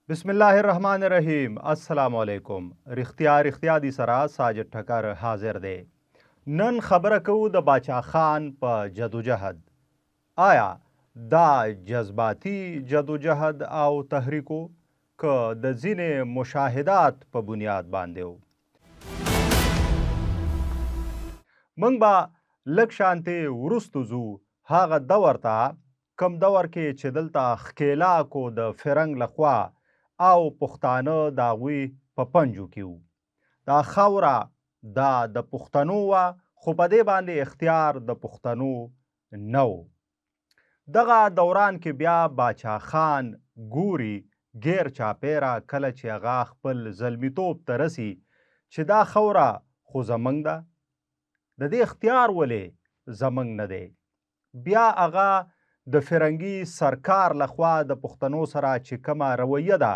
بسم الله الرحمن الرحیم. السلام علیکم. رښتیا دی سره ساجد ټکر حاضر دی. نن خبره کوو د باچا خان په جدوجهد. آیا دا جذباتي جدوجهد او تحریکو که د ځینې مشاهدات په بنیاد باندې و؟ موږ به لږ شانتې وروستو ځو هغه دور ته کم دور کې چې دلته ښکېلاکو د فرنګ لخوا او پښتانه د هغوی په پنجو کې وو. دا خاوره دا د پښتنو وه، خو په دې باندې اختیار د پښتنو نه و. دغه دوران کې بیا باچا خان ګوري غیر چاپیره کله چې هغه خپل زلمیتوب ته رسي چې دا خاوره خو زموږ ده، د دې اختیار ولې زموږ نه دی. بیا هغه د فرنګي سرکار لخوا د پښتنو سره چې کومه رویه ده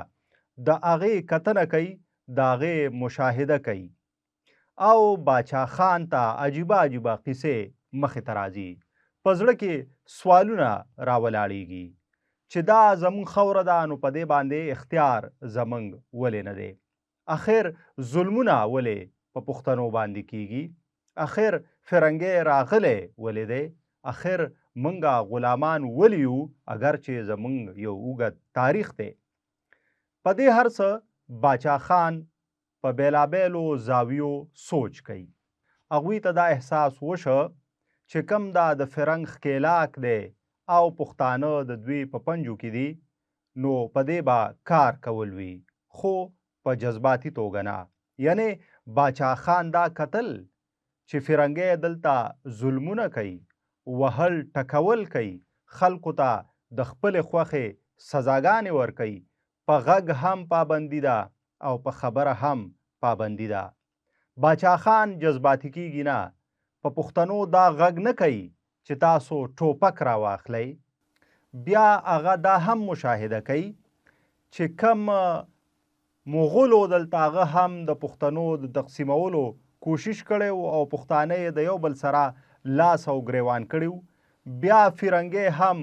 د هغې کتنه کوي، د هغې مشاهده کوي او باچا خان ته عجیبه قصې مخې ته راځي. په زړه کې سوالونه راولاړیږي چې دا زموږ خاوره ده، نو په دې باندې اختیار زموږ ولې نه دی؟ اخر ظلمونه ولې په پښتنو باندې کیږي؟ اخر فرنګی راغلی ولې دی؟ اخر منګه غلامان ولې یو اگر چې زموږ یو اوږد تاریخ دی؟ په دې هر څه باچا خان په بیلابیلو زاویو سوچ کوي. هغوی ته دا احساس وشه چې کم دا د فرنګ ښکېلاک دی او پښتانه د دوی په پنجو کې دي، نو په دې به کار کول وي، خو په جذباتي توګه نه. یعنی باچا خان دا کتل چې فرنګی دلته ظلمونه کوي، وهل ټکول کوي، خلکو ته د خپلې خوښې سزاګانې ورکوي، په غږ هم پابندي ده او په خبره هم پابندي ده. باچا خان جذباتي کیږي نه، په پښتنو دا غږ نه کوي چې تاسو ټوپک راواخلئ. بیا هغه دا هم مشاهده کوي چې کم مغولو دلته هغه هم د پښتنو د تقسیمولو کوشش کړی او پښتانه یې د یو بل سره لاس او ګریوان کړي. بیا فرنګی هم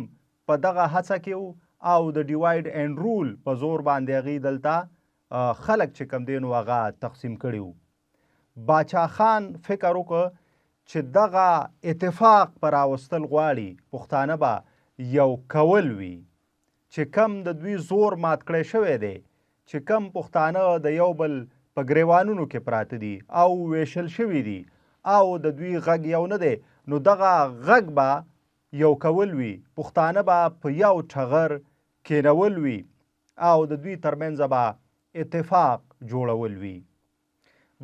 په دغه هڅه کې او د ډیوایډ اینډ رول په زور باندې هغې دلته خلک چې کم دی نو هغه تقسیم کړي وو. باچا خان فکر وکړ چې دغه اتفاق په راوستل غواړي، پښتانه به یو کول وي چې کم د دوی زور مات کړی شوی دی، چې کم پښتانه د یو بل په ګریوانونو کې پراته دي او ویشل شوي دي او د دوی غږ یو نه دی، نو دغه غږ به یو کول وي، پښتانه به په یو ټغر کینول وي او د دوی ترمنځ به اتفاق جوړول وي.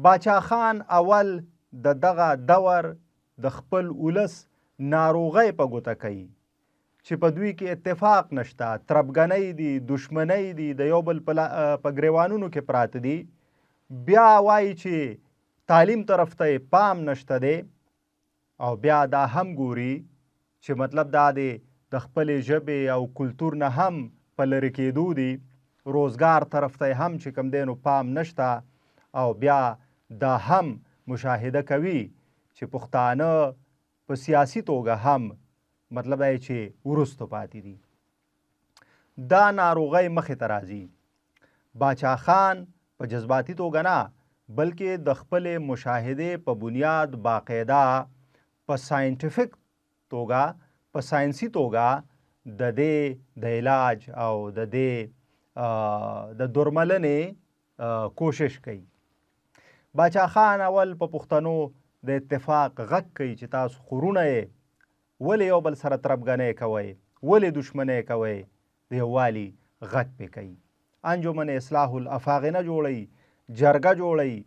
باچا خان اول د دغه دور د خپل ولس ناروغۍ په ګوته کوي چې په دوی کې اتفاق نشته، تربګنۍ دي، دشمنۍ دي، د یو بل په ګریوانونو کې پراته دي. بیا وایي چې تعلیم طرف ته پام نشته دی او بیا دا هم ګوري چې مطلب دا دی د خپلې ژبې او کلتور نه هم په لرې کېدو دي. روزګار طرف ته هم چې کوم دی نو پام نشته او بیا دا هم مشاهده کوي چې پښتانه په سیاسي توګه هم مطلب دی چې وروستو پاتې دي. دا ناروغۍ مخې ته راځي. باچا خان په جذباتي توګه نه بلکې د خپلې مشاهدې په بنیاد باقاعده په ساینټیفیک توګه، په ساینسي توګه د دې د علاج او د دې د درملنې کوشش کوي. باچا خان اول په پښتنو د اتفاق غږ کوي چې تاسو خورونه یې ولې یو بل سره تربګنۍ کوئ، ولې دشمنۍ کوئ، د یووالي غږ پې کوي. انجمن اصلاح الافاغنه جوړوي، جرګه جوړوي.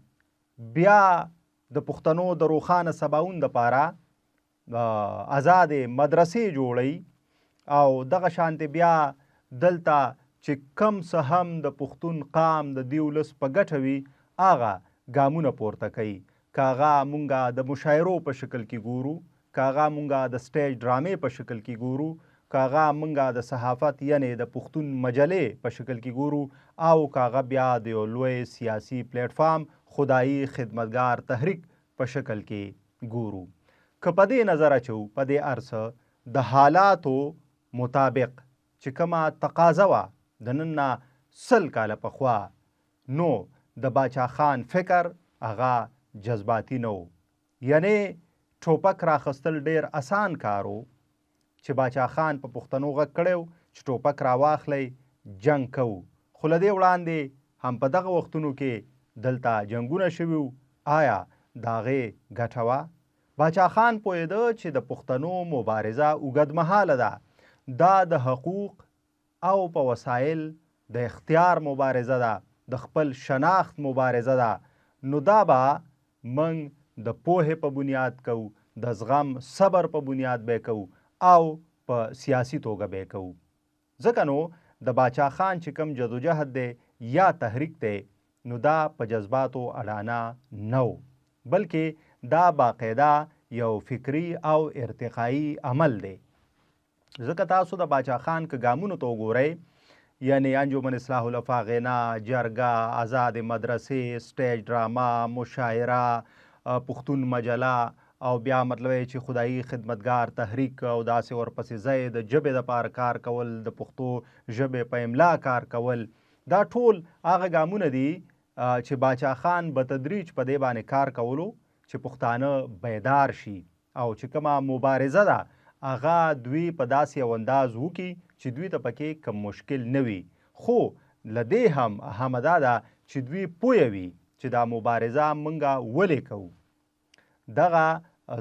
بیا د پښتنو د روښانه سباون دپاره آزادې مدرسې جوړوي او دغه شانتې بیا دلته چې کم څه هم د پښتون قام د دې ولس په ګټه وي هغه ګامونه پورته کوي. که هغه مونږه د مشاعرو په شکل کې ګورو، که هغه مونږه د سټیج ډرامې په شکل کې ګورو، که هغه مونږه د صحافت یعنی د پښتون مجلې په شکل کې ګورو، او که هغه بیا د یو لوی سیاسي پلیټفارم خدایي خدمتګار تحریک په شکل کې ګورو. که په دې نظر اچو په دې ارڅه د حالاتو مطابق چې کومه تقاضا وه د نن نه 100 کاله پخوا. نو د باچا خان فکر هغه جذباتي نه و. یعنی ټوپک راخستل ډیر اسان کار و چې باچا خان په پښتنو غږ کړی و چې ټوپک راواخلی جنګ کوو. خو له دې وړاندې هم په دغه وختونو کې دلته جنګونه شوي وو. آیا د هغې ګټه وه؟ باچا خان پوهېده چې د پښتنو مبارزه اوږدمهاله ده. دا د حقوق او په وسایل د اختیار مبارزه ده، د خپل شناخت مبارزه ده. نو دا به موږ د پوهې په بنیاد کوو، د زغم صبر په بنیاد به کوو او په سیاسي توګه به کوو. ځکه نو د باچا خان چې کوم جدوجهد دی یا تحریک دی نو دا په جذباتو اډانه نه و، بلکې دا باقاعده یو فکری او ارتقایي عمل دی. ځکه تاسو د باچا خان که ګامونو ته وګورئ، یعنی انجمن اصلاح الافاغینا، جرګه، آزاد مدرسې، سټیج ډراما، مشاعره، پښتون مجله او بیا مطلب چې خدایي خدمتګار تحریک او داسې ورپسې ځای د ژبې دپاره کار کول، د پښتو ژبې په املا کار کول، دا ټول هغه ګامونه دي چې باچا خان به تدریج په دې باندې کار کولو چې پښتانه بیدار شي او چې کومه مبارزه ده هغه دوی په داسې یو انداز وکړي چې دوی ته پکې کم مشکل نه وي. خو له دې هم اهمه دا ده چې دوی پوه وي چې دا مبارزه موږ ولې کوو، دغه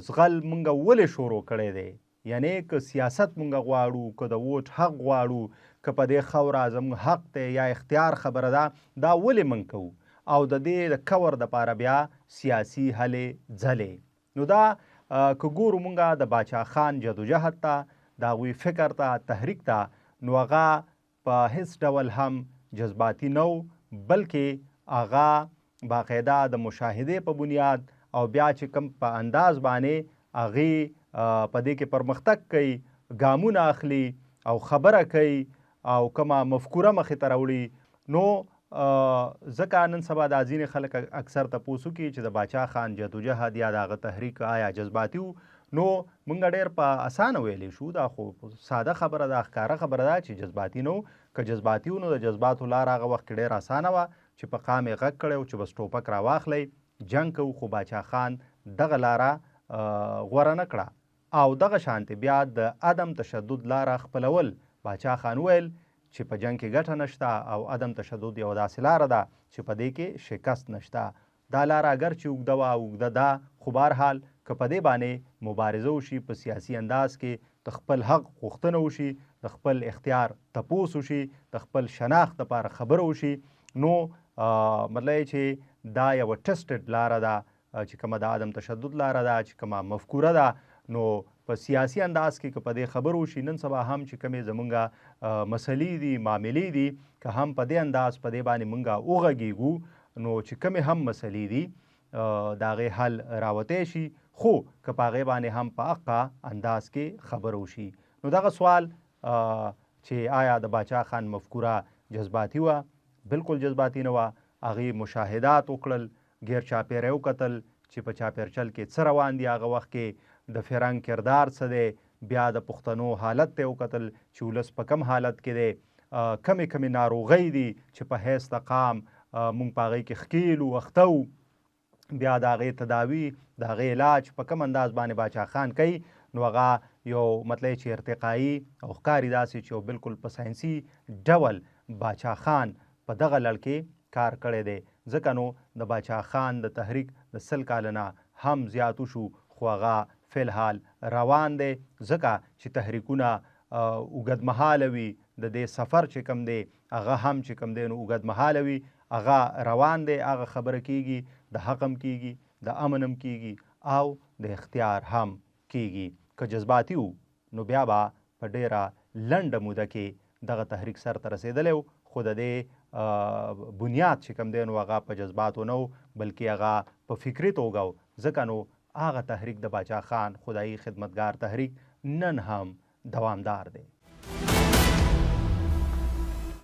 زغل موږ ولې شروع کړی دی. یعنی که سیاست موږ غواړو، که د ووټ حق غواړو، که په دې خاوره زموږ حق دی یا اختیار خبره ده، دا ولې موږ کوو او د دې د کور دپاره بیا سیاسي هلې ځلې. نو دا که ګورو موږ د باچا خان جدوجهد ته، د هغوی فکر ته، تحریک ته، نو هغه په هیڅ ډول هم جذباتي نه و، بلکې هغه باقاعده د مشاهدې په بنیاد او بیا چې کوم په انداز باندې هغې په دې کې پرمختګ کوي، ګامونه اخلي او خبره کوي او کومه مفکوره مخې ته راوړي. نو ځکه نن سبا دا ځینې خلک اکثر تپوس وکړي چې د باچا خان جدوجهد یا د هغه تحریک آیا جذباتي و. نو موږ ډېر په اسانه ویلی شو، دا خو ساده خبره ده، ښکاره خبره ده چې جذباتي نه و. که جذباتي و نو د جذباتو لار هغه وخت کې ډېر اسانه وه چې په قام یې غږ کړی و چې بس ټوپک راواخلی جنګ کوو. خو باچا خان دغه لاره غوره نه کړه او دغه شانتې بیا د عدم تشدد لاره خپلول. باچا خان ویل چې په جنګ کې ګټه نشته او عدم تشدد یو داسې لاره ده چې په دې کې شکست نشته. دا لاره اگر چې اوږده وه اوږده ده، خو بهرحال که په دې باندې مبارزه وشي، په سیاسي انداز کې د خپل حق غوښتنه وشي، د خپل اختیار تپوس وشي، د خپل شناخت دپاره خبره وشي، نو مطلب چې دا یوه ټسټډ لاره ده چې کومه د عدم تشدد لاره ده، چې کومه مفکوره ده. نو په سیاسي انداز کې که په دې خبر وشي، نن سبا هم چې کومې زمونږ مسلې دي، معاملې دي، که هم په دې انداز په دې باندې مونږ وغږیږو، نو چې کومې هم مسلې دي د هغې حل راوتی شي. خو که په هغې باندې هم په حقه انداز کې خبر وشي. نو دغه سوال چې آیا د باچا خان مفکوره جذباتي وه؟ بلکل جذباتي نه وه. هغې مشاهدات وکړل، غیر چاپیری وکتل چې په چاپیرچل کې څه روان دي، هغه وخت کې د فرنګ کردار څه دی، بیا د پښتنو حالت ته وکتل چې ولس په کم حالت کې دی، کمې کمې ناروغۍ دي چې په حیث د قام موږ په هغې کې ښکیل و، اخته و، بیا د هغې تداوي، د هغې علاج په کم انداز باندې باچا خان کوي. نو هغه یو مطلب چې ارتقایي او ښکاري داسې چې یو بلکل په ساینسي ډول باچا خان په دغه لړ کې کار کړی دی. ځکه نو د باچا خان د تحریک د 100 کاله نه هم زیات وشو، خو هغه فی الحال روان دی. ځکه چې تحریکونه اوږدمهاله وي، د دې سفر چې کوم دی هغه هم چې کوم دی نو اوږدمهاله وي، هغه روان دی، هغه خبره کیږي، د حق هم کیږي، د امن هم کیږي او د اختیار هم کیږي. که جذباتي وو نو بیا به په ډیره لنډه موده کې دغه تحریک سر ته رسېدلی و، خو د دې بنیاد چې کوم دی نو هغه په جذباتو نه و، بلکې هغه په فکري توګه و. ځکه نو هغه تحریک د باچا خان خدایي خدمتګار تحریک نن هم دوامدار دی.